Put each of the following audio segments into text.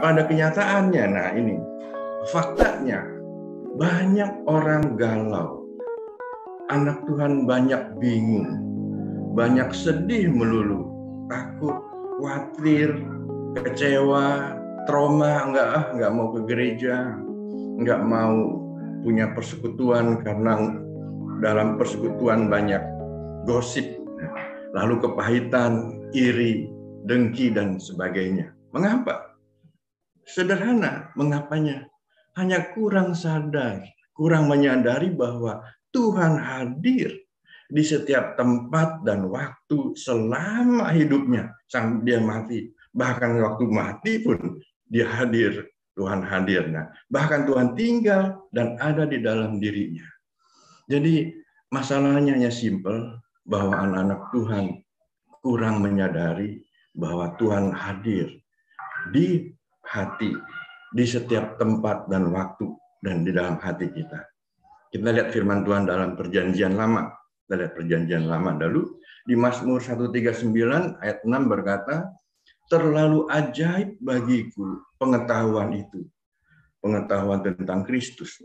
pada kenyataannya, nah ini faktanya, banyak orang galau. Anak Tuhan banyak bingung, banyak sedih melulu, takut, khawatir, kecewa, trauma, enggak mau ke gereja, enggak mau punya persekutuan karena dalam persekutuan banyak gosip, lalu kepahitan, iri, dengki, dan sebagainya. Mengapa? Sederhana, mengapanya? Hanya kurang sadar, kurang menyadari bahwa Tuhan hadir di setiap tempat dan waktu selama hidupnya sampai dia mati. Bahkan waktu mati pun dia hadir, Tuhan hadir. Nah, bahkan Tuhan tinggal dan ada di dalam dirinya. Jadi masalahnya hanya simpel, bahwa anak-anak Tuhan kurang menyadari bahwa Tuhan hadir di hati, di setiap tempat dan waktu, dan di dalam hati kita. Kita lihat firman Tuhan dalam Perjanjian Lama. Kita lihat Perjanjian Lama dulu. Di Mazmur 139 ayat 6 berkata, terlalu ajaib bagiku pengetahuan itu. Pengetahuan tentang Kristus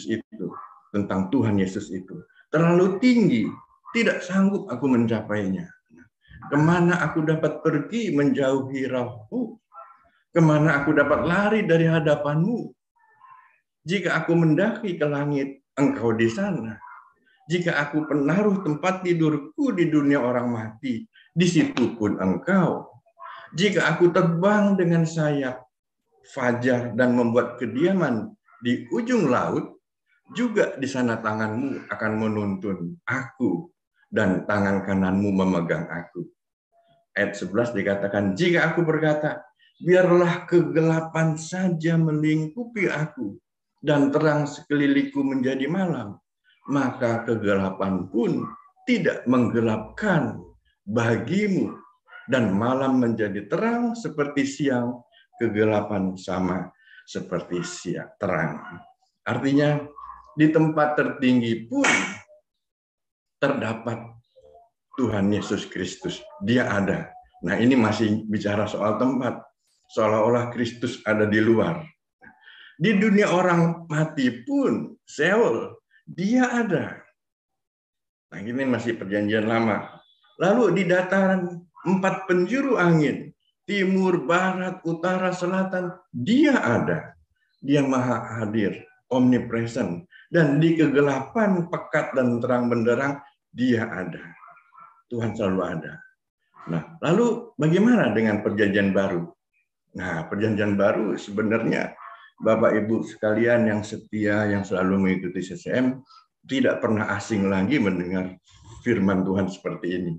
itu, tentang Tuhan Yesus itu. Terlalu tinggi, tidak sanggup aku mencapainya. Kemana aku dapat pergi menjauhi rohmu? Kemana aku dapat lari dari hadapanmu? Jika aku mendaki ke langit, engkau di sana. Jika aku menaruh tempat tidurku di dunia orang mati, di situ pun engkau. Jika aku terbang dengan sayap fajar dan membuat kediaman di ujung laut, juga di sana tanganmu akan menuntun aku dan tangan kananmu memegang aku. Ayat 11 dikatakan, jika aku berkata, biarlah kegelapan saja melingkupi aku dan terang sekelilingku menjadi malam, maka kegelapan pun tidak menggelapkan bagimu, dan malam menjadi terang seperti siang, kegelapan sama seperti siang terang. Artinya di tempat tertinggi pun terdapat Tuhan Yesus Kristus. Dia ada. Nah, ini masih bicara soal tempat. Seolah-olah Kristus ada di luar. Di dunia orang mati pun, Seol, dia ada. Nah, ini masih Perjanjian Lama. Lalu di dataran 4 penjuru angin, timur, barat, utara, selatan, dia ada. Dia maha hadir, omnipresent. Dan di kegelapan, pekat, dan terang benderang, dia ada. Tuhan selalu ada. Nah, lalu bagaimana dengan Perjanjian Baru? Nah, Perjanjian Baru sebenarnya Bapak Ibu sekalian yang setia, yang selalu mengikuti CCM, tidak pernah asing lagi mendengar firman Tuhan seperti ini.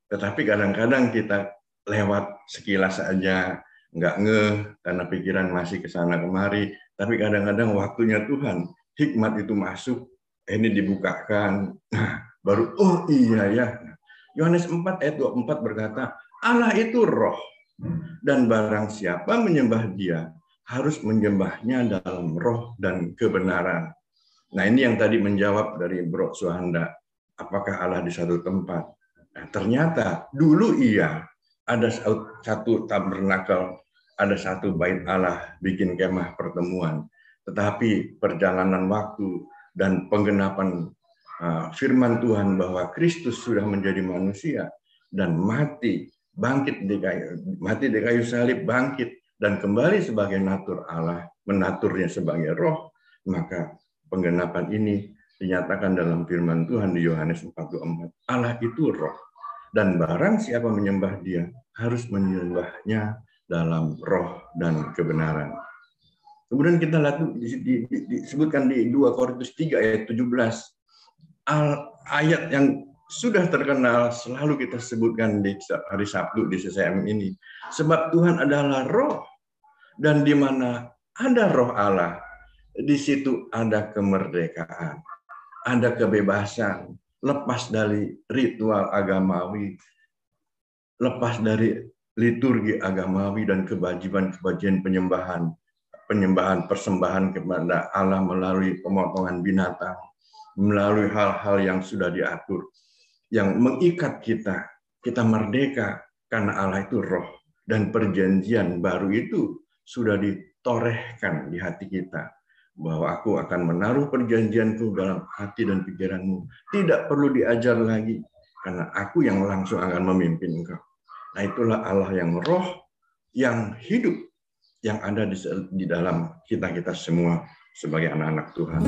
Tetapi kadang-kadang kita lewat sekilas saja, nggak ngeh, karena pikiran masih ke sana kemari. Tapi kadang-kadang waktunya Tuhan, hikmat itu masuk, ini dibukakan. Nah, baru, oh iya ya. Yohanes 4 ayat 24 berkata, Allah itu roh, dan barang siapa menyembah dia, harus menyembahnya dalam roh dan kebenaran. Nah, ini yang tadi menjawab dari Bro Suhanda, apakah Allah di satu tempat? Nah, ternyata dulu iya, ada satu tabernakel, ada satu bait Allah, bikin kemah pertemuan. Tetapi perjalanan waktu dan penggenapan firman Tuhan bahwa Kristus sudah menjadi manusia dan mati, bangkit mati di kayu salib, bangkit dan kembali sebagai natur Allah, menaturnya sebagai roh, maka penggenapan ini dinyatakan dalam firman Tuhan di Yohanes 4:4. Allah itu roh, dan barang siapa menyembah dia harus menyembahnya dalam roh dan kebenaran. Kemudian kita lihat disebutkan di 2 Korintus 3 ayat 17. Ayat yang sudah terkenal selalu kita sebutkan di hari Sabtu di CCM ini. Sebab Tuhan adalah roh, dan di mana ada roh Allah, di situ ada kemerdekaan, ada kebebasan, lepas dari ritual agamawi, lepas dari liturgi agamawi dan kewajiban-kewajiban penyembahan persembahan kepada Allah melalui pemotongan binatang, melalui hal-hal yang sudah diatur, yang mengikat kita. Kita merdeka karena Allah itu roh. Dan perjanjian baru itu sudah ditorehkan di hati kita, bahwa aku akan menaruh perjanjianku dalam hati dan pikiranmu. Tidak perlu diajar lagi, karena aku yang langsung akan memimpin engkau. Nah, itulah Allah yang roh, yang hidup, yang ada di dalam kita semua sebagai anak-anak Tuhan.